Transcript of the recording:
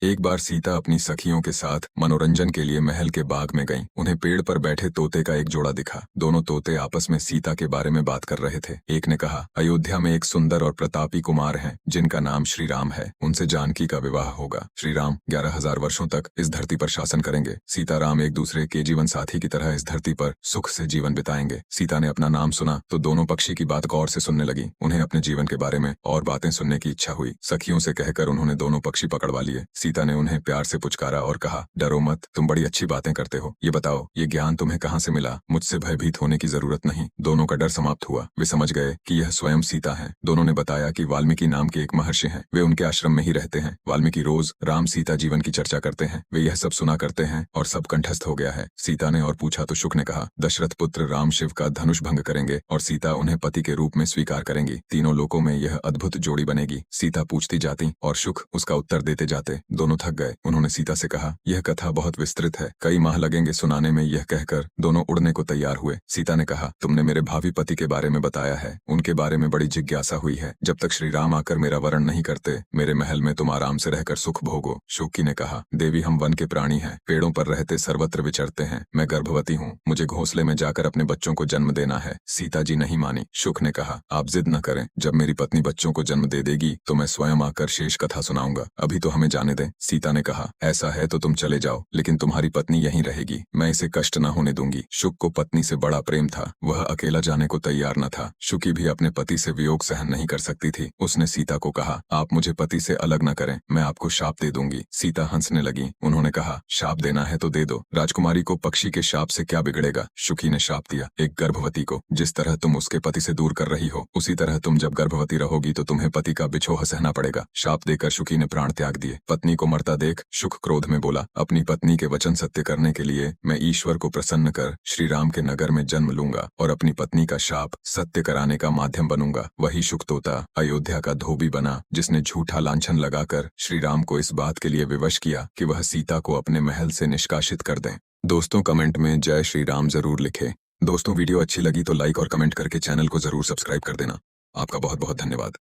एक बार सीता अपनी सखियों के साथ मनोरंजन के लिए महल के बाग में गईं। उन्हें पेड़ पर बैठे तोते का एक जोड़ा दिखा। दोनों तोते आपस में सीता के बारे में बात कर रहे थे। एक ने कहा, अयोध्या में एक सुंदर और प्रतापी कुमार हैं जिनका नाम श्री राम है। उनसे जानकी का विवाह होगा। श्री राम 11,000 वर्षों तक इस धरती पर शासन करेंगे। सीता राम एक दूसरे के जीवन साथी की तरह इस धरती पर सुख से जीवन बिताएंगे। सीता ने अपना नाम सुना तो दोनों पक्षी की बात गौर से सुनने लगी। उन्हें अपने जीवन के बारे में और बातें सुनने की इच्छा हुई। सखियों से कहकर उन्होंने दोनों पक्षी पकड़वा लिए। सीता ने उन्हें प्यार से पुचकारा और कहा, डरो मत, तुम बड़ी अच्छी बातें करते हो। ये बताओ, ये ज्ञान तुम्हें कहाँ से मिला? मुझसे भयभीत होने की जरूरत नहीं। दोनों का डर समाप्त हुआ। वे समझ गए कि यह स्वयं सीता है। दोनों ने बताया कि वाल्मीकि नाम के एक महर्षि हैं। वे उनके आश्रम में ही रहते हैं। वाल्मीकि रोज राम सीता जीवन की चर्चा करते हैं। वे यह सब सुना करते हैं और सब कंठस्थ हो गया है। सीता ने और पूछा तो शुक ने कहा, दशरथ पुत्र राम शिव का धनुष भंग करेंगे और सीता उन्हें पति के रूप में स्वीकार करेंगी। तीनों लोकों में यह अद्भुत जोड़ी बनेगी। सीता पूछती जाती और शुक उसका उत्तर देते जाते। दोनों थक गए। उन्होंने सीता से कहा, यह कथा बहुत विस्तृत है, कई माह लगेंगे सुनाने में। यह कहकर दोनों उड़ने को तैयार हुए। सीता ने कहा, तुमने मेरे भावी पति के बारे में बताया है, उनके बारे में बड़ी जिज्ञासा हुई है। जब तक श्री राम आकर मेरा वरण नहीं करते, मेरे महल में तुम आराम से रहकर सुख भोगो। शुकी ने कहा, देवी, हम वन के प्राणी हैं, पेड़ों पर रहते सर्वत्र विचरते हैं। मैं गर्भवती हूँ, मुझे घोंसले में जाकर अपने बच्चों को जन्म देना है। सीता जी नहीं मानी। शुक ने कहा, आप जिद न करें, जब मेरी पत्नी बच्चों को जन्म दे देगी तो मैं स्वयं आकर शेष कथा सुनाऊंगा। अभी तो हमें जाने दें। सीता ने कहा, ऐसा है तो तुम चले जाओ, लेकिन तुम्हारी पत्नी यहीं रहेगी। मैं इसे कष्ट न होने दूंगी। शुक को पत्नी से बड़ा प्रेम था। वह अकेला जाने को तैयार न था। शुकी भी अपने पति से वियोग सहन नहीं कर सकती थी। उसने सीता को कहा, आप मुझे पति से अलग न करें, मैं आपको शाप दे दूंगी। सीता हंसने लगी। उन्होंने कहा, शाप देना है तो दे दो। राजकुमारी को पक्षी के शाप से क्या बिगड़ेगा? शुकी ने शाप दिया, एक गर्भवती को जिस तरह तुम उसके पति से दूर कर रही हो, उसी तरह तुम जब गर्भवती रहोगी तो तुम्हें पति का बिछोह सहना पड़ेगा। शाप देकर शुकी ने प्राण त्याग दिए। पत्नी को मरता देख शुक क्रोध में बोला, अपनी पत्नी के वचन सत्य करने के लिए मैं ईश्वर को प्रसन्न कर श्री राम के नगर में जन्म लूंगा और अपनी पत्नी का शाप सत्य कराने का माध्यम बनूंगा। वही शुक तोता अयोध्या का धोबी बना, जिसने झूठा लांछन लगाकर श्री राम को इस बात के लिए विवश किया कि वह सीता को अपने महल से निष्कासित कर दें। दोस्तों, कमेंट में जय श्री राम जरूर लिखें। दोस्तों, वीडियो अच्छी लगी तो लाइक और कमेंट करके चैनल को जरूर सब्सक्राइब कर देना। आपका बहुत बहुत धन्यवाद।